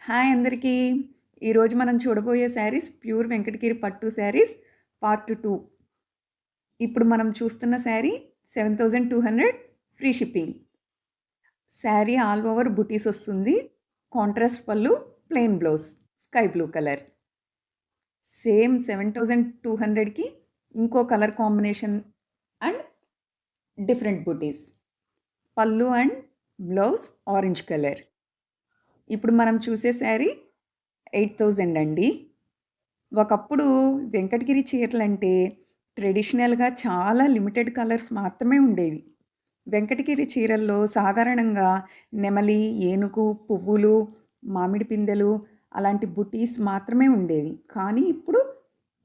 Hi అందరికీ. ఈరోజు మనం చూడబోయే శారీస్ ప్యూర్ వెంకటగిరి పట్టు శారీస్ పార్ట్ 2. ఇప్పుడు మనం చూస్తున్న sari 7200 free shipping. Sari all over బుటీస్ వస్తుంది. కాంట్రాస్ట్ పళ్ళు, plain blouse sky blue colour. Same 7200కి ఇంకో కలర్ కాంబినేషన్ అండ్ డిఫరెంట్ బుటీస్. పళ్ళు అండ్ బ్లౌజ్ ఆరెంజ్ కలర్. ఇప్పుడు మనం చూసే శారీ 8000 అండి. ఒకప్పుడు వెంకటగిరి చీరలంటే ట్రెడిషనల్‌గా చాలా లిమిటెడ్ కలర్స్ మాత్రమే ఉండేవి. వెంకటగిరి చీరల్లో సాధారణంగా నెమలి, ఏనుగు, పువ్వులు, మామిడి పిందెలు అలాంటి బుటీస్ మాత్రమే ఉండేవి. కానీ ఇప్పుడు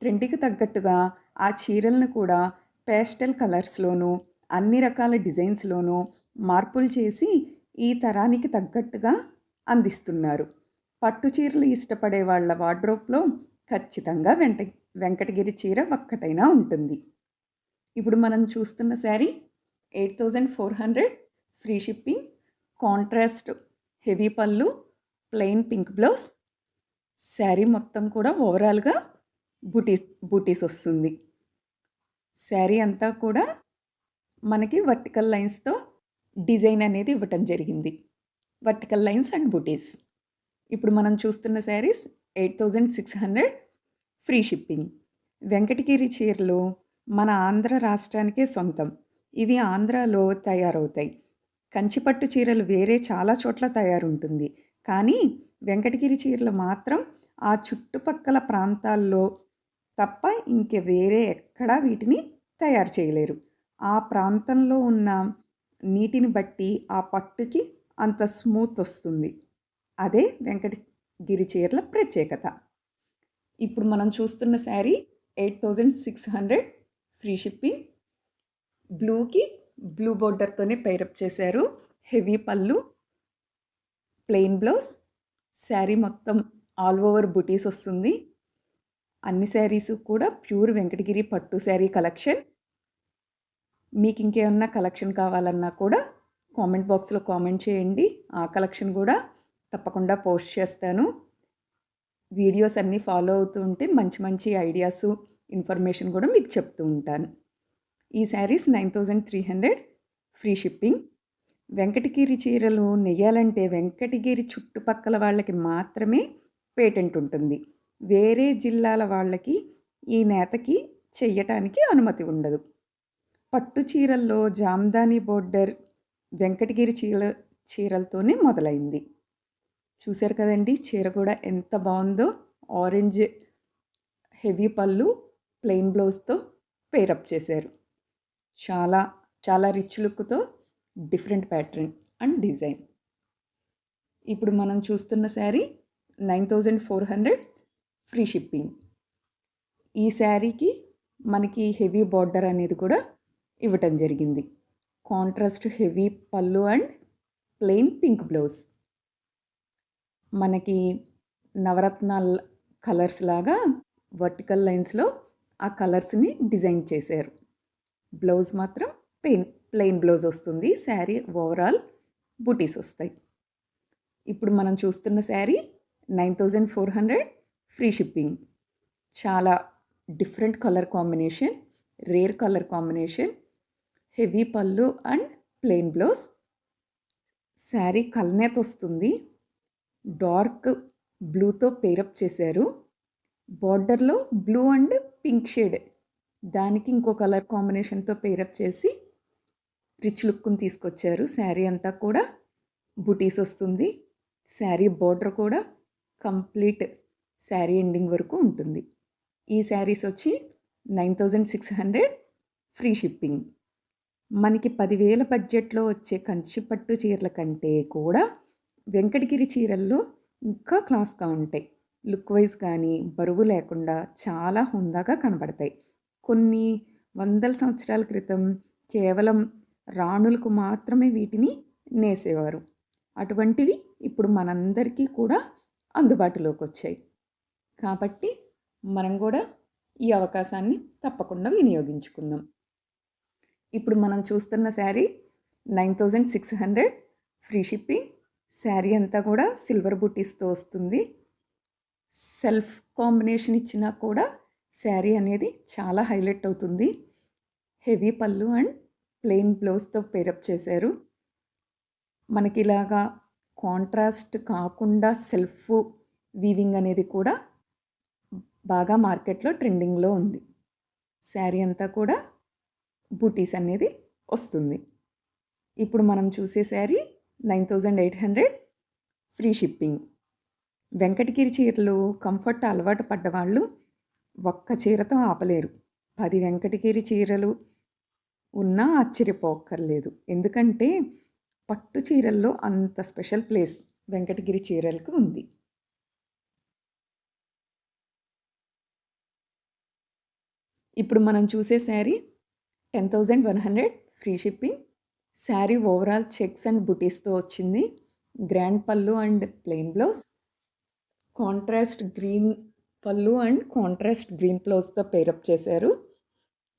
ట్రెండ్‌కి తగ్గట్టుగా ఆ చీరలను కూడా పేస్టల్ కలర్స్‌లోనూ, అన్ని రకాల డిజైన్స్‌లోనూ మార్పులు చేసి ఈ తరానికి తగ్గట్టుగా అందిస్తున్నారు. పట్టు చీరలు ఇష్టపడే వాళ్ళ వార్డ్‌రోబ్‌లో ఖచ్చితంగా వెంకటగిరి చీర ఒక్కటైనా ఉంటుంది. ఇప్పుడు మనం చూస్తున్న sari 8400 free shipping. Contrast heavy పళ్ళు, ప్లెయిన్ పింక్ బ్లౌజ్. శారీ మొత్తం కూడా ఓవరాల్‌గా బూటీస్ వస్తుంది. శారీ అంతా కూడా మనకి వర్టికల్ లైన్స్‌తో డిజైన్ అనేది ఇవ్వటం జరిగింది. వర్టికల్ లైన్స్ అండ్ బూటీస్. ఇప్పుడు మనం చూస్తున్న శారీస్ 8600 ఫ్రీ షిప్పింగ్. వెంకటగిరి చీరలు మన ఆంధ్ర రాష్ట్రానికే సొంతం. ఇవి ఆంధ్రాలో తయారవుతాయి. కంచిపట్టు చీరలు వేరే చాలా చోట్ల తయారుంటుంది. కానీ వెంకటగిరి చీరలు మాత్రం ఆ చుట్టుపక్కల ప్రాంతాల్లో తప్ప ఇంక వేరే ఎక్కడా వీటిని తయారు చేయలేరు. ఆ ప్రాంతంలో ఉన్న నీటిని బట్టి ఆ పట్టుకి అంత స్మూత్ వస్తుంది. అదే వెంకటగిరి చీరల ప్రత్యేకత. ఇప్పుడు మనం చూస్తున్న శారీ 8600 ఫ్రీ షిప్పింగ్. బ్లూకి బ్లూ బోర్డర్‌తోనే పెయిరప్ చేశారు. హెవీ పళ్ళు, ప్లెయిన్ బ్లౌజ్. శారీ మొత్తం ఆల్ ఓవర్ బుటీస్ వస్తుంది. అన్ని శారీస్ కూడా ప్యూర్ వెంకటగిరి పట్టు శారీ కలెక్షన్. మీకు ఇంకేమన్నా కలెక్షన్ కావాలన్నా కూడా కామెంట్ బాక్స్‌లో కామెంట్ చేయండి. ఆ కలెక్షన్ కూడా తప్పకుండా పోస్ట్ చేస్తాను. వీడియోస్ అన్నీ ఫాలో అవుతూ ఉంటే మంచి మంచి ఐడియాసు, ఇన్ఫర్మేషన్ కూడా మీకు చెప్తూ ఉంటాను. ఈ శారీస్ 9300 ఫ్రీ షిప్పింగ్. వెంకటగిరి చీరలు నెయ్యాలంటే వెంకటగిరి చుట్టుపక్కల వాళ్ళకి మాత్రమే పేటెంట్ ఉంటుంది. వేరే జిల్లాల వాళ్ళకి ఈ నేతకి చెయ్యటానికి అనుమతి ఉండదు. పట్టు చీరల్లో జామ్దాని బోర్డర్ వెంకటగిరి చీరలతోనే మొదలైంది. చూశారు కదండీ! చీర కూడా ఎంత బావుందో. ఆరెంజ్ హెవీ పళ్ళు, ప్లెయిన్ బ్లౌజ్‌తో పెయిరప్ చేశారు. చాలా చాలా రిచ్ లుక్‌తో డిఫరెంట్ ప్యాటర్న్ అండ్ డిజైన్. ఇప్పుడు మనం చూస్తున్న శారీ 9400 ఫ్రీ షిప్పింగ్. ఈ శారీకి మనకి హెవీ బోర్డర్ అనేది కూడా ఇవ్వటం జరిగింది. కాంట్రాస్ట్ హెవీ పళ్ళు అండ్ ప్లెయిన్ పింక్ బ్లౌజ్. మనకి నవరత్నాల కలర్స్ లాగా వర్టికల్ లైన్స్‌లో ఆ కలర్స్‌ని డిజైన్ చేశారు. బ్లౌజ్ మాత్రం ప్లెయిన్ బ్లౌజ్ వస్తుంది. శారీ ఓవరాల్ బూటీస్ వస్తాయి. ఇప్పుడు మనం చూస్తున్న శారీ 9400 ఫ్రీ షిప్పింగ్. చాలా different colour combination, rare colour combination. Heavy పళ్ళు అండ్ ప్లెయిన్ బ్లౌజ్. శారీ కల్నేత వస్తుంది. డార్క్ బ్లూతో పెయిరప్ చేశారు. బోర్డర్‌లో బ్లూ అండ్ పింక్ షేడ్, దానికి ఇంకో కలర్ కాంబినేషన్‌తో పెయిరప్ చేసి రిచ్ లుక్‌ని తీసుకొచ్చారు. శారీ అంతా కూడా బూటీస్ వస్తుంది. శారీ బోర్డర్ కూడా కంప్లీట్ శారీ ఎండింగ్ వరకు ఉంటుంది. ఈ శారీస్ వచ్చి 9600 ఫ్రీ షిప్పింగ్. మనకి 10,000 బడ్జెట్‌లో వచ్చే కంచిపట్టు చీరల కంటే కూడా వెంకటగిరి చీరల్లో ఇంకా క్లాస్‌గా ఉంటాయి. లుక్ వైస్ కానీ, బరువు లేకుండా చాలా హుందాగా కనబడతాయి. కొన్ని వందల సంవత్సరాల క్రితం కేవలం రాణులకు మాత్రమే వీటిని నేసేవారు. అటువంటివి ఇప్పుడు మనందరికీ కూడా అందుబాటులోకొచ్చాయి. కాబట్టి మనం కూడా ఈ అవకాశాన్ని తప్పకుండా వినియోగించుకుందాం. ఇప్పుడు మనం చూస్తున్న శారీ 9600 ఫ్రీ షిప్పింగ్. శారీ అంతా కూడా సిల్వర్ బుటీస్‌తో వస్తుంది. సెల్ఫ్ కాంబినేషన్ ఇచ్చినా కూడా శారీ అనేది చాలా హైలైట్ అవుతుంది. హెవీ పళ్ళు అండ్ ప్లెయిన్ బ్లౌజ్‌తో పేరప్ చేశారు. మనకిలాగా కాంట్రాస్ట్ కాకుండా సెల్ఫ్ వీవింగ్ అనేది కూడా బాగా మార్కెట్‌లో ట్రెండింగ్‌లో ఉంది. శారీ అంతా కూడా బూటీస్ అనేది వస్తుంది. ఇప్పుడు మనం చూసే శారీ 9800 ఫ్రీ షిప్పింగ్. వెంకటగిరి చీరలు కంఫర్ట్ అలవాటు పడ్డవాళ్ళు ఒక్క చీరతో ఆపలేరు. 10 వెంకటగిరి చీరలు ఉన్నా ఆశ్చర్యపోక్కర్లేదు. ఎందుకంటే పట్టు చీరల్లో అంత స్పెషల్ ప్లేస్ వెంకటగిరి చీరలకు ఉంది. ఇప్పుడు మనం చూసే sari 10,100 free shipping. Sari overall checks and బుటీస్‌తో వచ్చింది. గ్రాండ్ పళ్ళు and plain blouse. Contrast green పళ్ళు అండ్ కాంట్రాస్ట్ గ్రీన్ బ్లౌజ్‌తో పేరప్ చేశారు.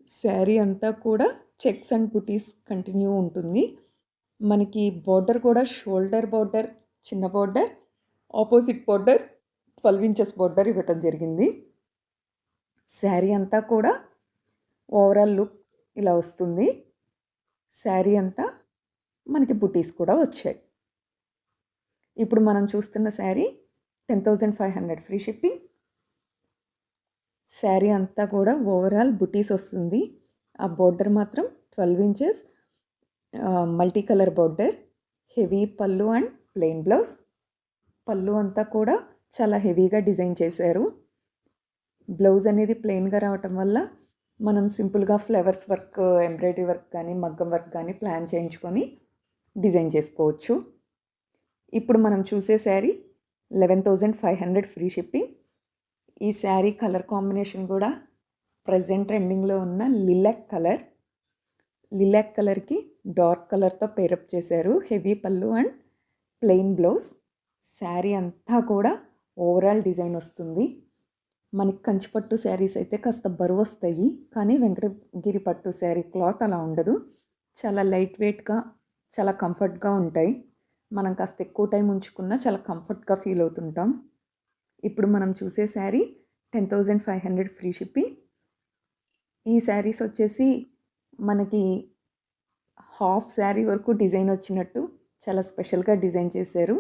శారీ అంతా కూడా చెక్స్ అండ్ బుటీస్ కంటిన్యూ ఉంటుంది. మనకి బోర్డర్ కూడా షోల్డర్ బోర్డర్, చిన్న border, opposite border 12 inches border ఇవ్వటం జరిగింది. శారీ అంతా కూడా ఓవరాల్ లుక్ ఇలా వస్తుంది. శారీ అంతా మనకి బుటీస్ కూడా వచ్చాయి. ఇప్పుడు మనం చూస్తున్న శారీ 10,500 ఫ్రీ షిప్పింగ్. శారీ అంతా కూడా ఓవరాల్ బుటీస్ వస్తుంది. ఆ బోర్డర్ మాత్రం 12 inches multi colour border. Heavy పళ్ళు అండ్ ప్లెయిన్ బ్లౌజ్. పళ్ళు అంతా కూడా చాలా హెవీగా డిజైన్ చేశారు. బ్లౌజ్ అనేది ప్లెయిన్‌గా రావటం వల్ల మనం సింపుల్‌గా ఫ్లవర్స్ వర్క్, ఎంబ్రాయిడరీ వర్క్ కానీ, మగ్గం వర్క్ కానీ ప్లాన్ చేయించుకొని డిజైన్ చేసుకోవచ్చు. ఇప్పుడు మనం చూసే శారీ 11,500 ఫ్రీ షిప్పింగ్. ఈ శారీ కలర్ కాంబినేషన్ కూడా ప్రెజెంట్ ట్రెండింగ్‌లో ఉన్న లిలాక్ కలర్. లిలాక్ కలర్‌కి డార్క్ కలర్‌తో పేరప్ చేశారు. హెవీ పళ్ళు అండ్ ప్లెయిన్ బ్లౌజ్. శారీ అంతా కూడా ఓవరాల్ డిజైన్ వస్తుంది. మనకి కంచిపట్టు శారీస్ అయితే కాస్త బరువొస్తాయి. కానీ వెంకటగిరి పట్టు శారీ క్లాత్ అలా ఉండదు. చాలా లైట్ వెయిట్‌గా, చాలా కంఫర్ట్‌గా ఉంటాయి. మనం కాస్త ఎక్కువ టైం ఉంచుకున్నా చాలా కంఫర్ట్‌గా ఫీల్ అవుతుంటాం. ఇప్పుడు మనం చూసే శారీ 10,500 ఫ్రీ షిప్పింగ్. ఈ శారీస్ వచ్చేసి మనకి హాఫ్ శారీ వరకు డిజైన్ వచ్చినట్టు చాలా స్పెషల్‌గా డిజైన్ చేశారు.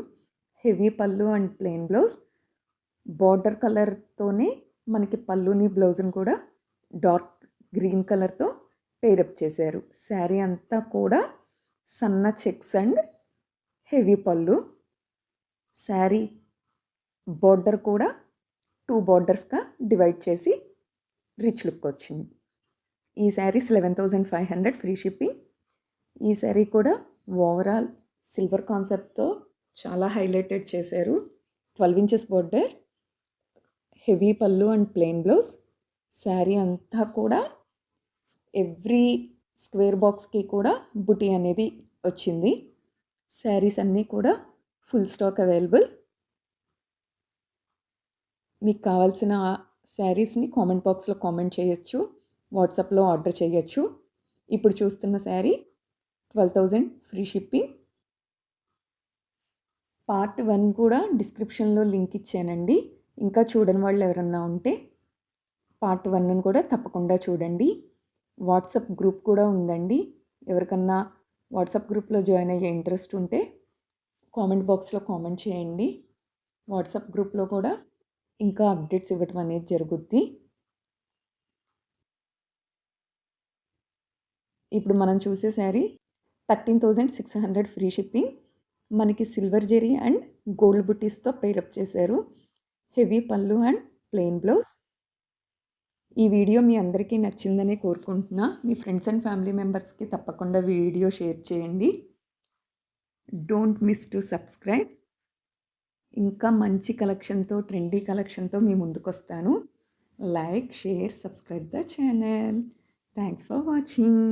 హెవీ పళ్ళు అండ్ ప్లెయిన్ బ్లౌజ్. బోర్డర్ కలర్‌తోనే మనకి పళ్ళుని, బ్లౌజ్‌ని కూడా డార్క్ గ్రీన్ కలర్‌తో పేరప్ చేశారు. శారీ అంతా కూడా సన్న చెక్స్ అండ్ హెవీ పళ్ళు. శారీ బోర్డర్ కూడా 2 బోర్డర్స్‌గా డివైడ్ చేసి రిచ్ లుక్ వచ్చింది. ఈ శారీస్ 11,500 ఫ్రీ షిప్పింగ్. ఈ శారీ కూడా ఓవరాల్ సిల్వర్ కాన్సెప్ట్‌తో చాలా హైలైటెడ్ చేశారు. 12 ఇంచెస్ బోర్డర్, హెవీ పళ్ళు అండ్ ప్లెయిన్ బ్లౌజ్. శారీ అంతా కూడా ఎవ్రీ స్క్వేర్ బాక్స్‌కి కూడా బుటీ అనేది వచ్చింది. శారీస్ అన్నీ కూడా ఫుల్ స్టాక్ అవైలబుల్. మీకు కావాల్సిన శారీస్‌ని కామెంట్ బాక్స్‌లో కామెంట్ చేయొచ్చు. వాట్సాప్‌లో ఆర్డర్ చేయొచ్చు. ఇప్పుడు చూస్తున్న శారీ 12,000 ఫ్రీ షిప్పింగ్. పార్ట్ 1 కూడా డిస్క్రిప్షన్‌లో లింక్ ఇచ్చానండి. ఇంకా చూడని వాళ్ళు ఎవరన్నా ఉంటే పార్ట్ 1ని కూడా తప్పకుండా చూడండి. వాట్సాప్ గ్రూప్ కూడా ఉందండి. ఎవరికన్నా వాట్సాప్ గ్రూప్‌లో జాయిన్ అయ్యే ఇంట్రెస్ట్ ఉంటే కామెంట్ బాక్స్‌లో కామెంట్ చేయండి. వాట్సాప్ గ్రూప్‌లో కూడా ఇంకా అప్డేట్స్ ఇవ్వటం అనేది జరుగుద్ది. ఇప్పుడు మనం చూసే శారీ 13,600 ఫ్రీ షిప్పింగ్. మనకి సిల్వర్ జెరీ అండ్ గోల్డ్ బుటీస్‌తో పేరప్ చేశారు. హెవీ పళ్ళు అండ్ ప్లెయిన్ బ్లౌజ్. ఈ వీడియో మీ అందరికీ నచ్చిందని కోరుకుంటున్నా. మీ ఫ్రెండ్స్ అండ్ ఫ్యామిలీ మెంబర్స్‌కి తప్పకుండా వీడియో షేర్ చేయండి. Don't miss to subscribe. ఇంకా మంచి కలెక్షన్‌తో, ట్రెండీ కలెక్షన్‌తో మీ ముందుకొస్తాను. Like, share, subscribe the channel. Thanks for watching.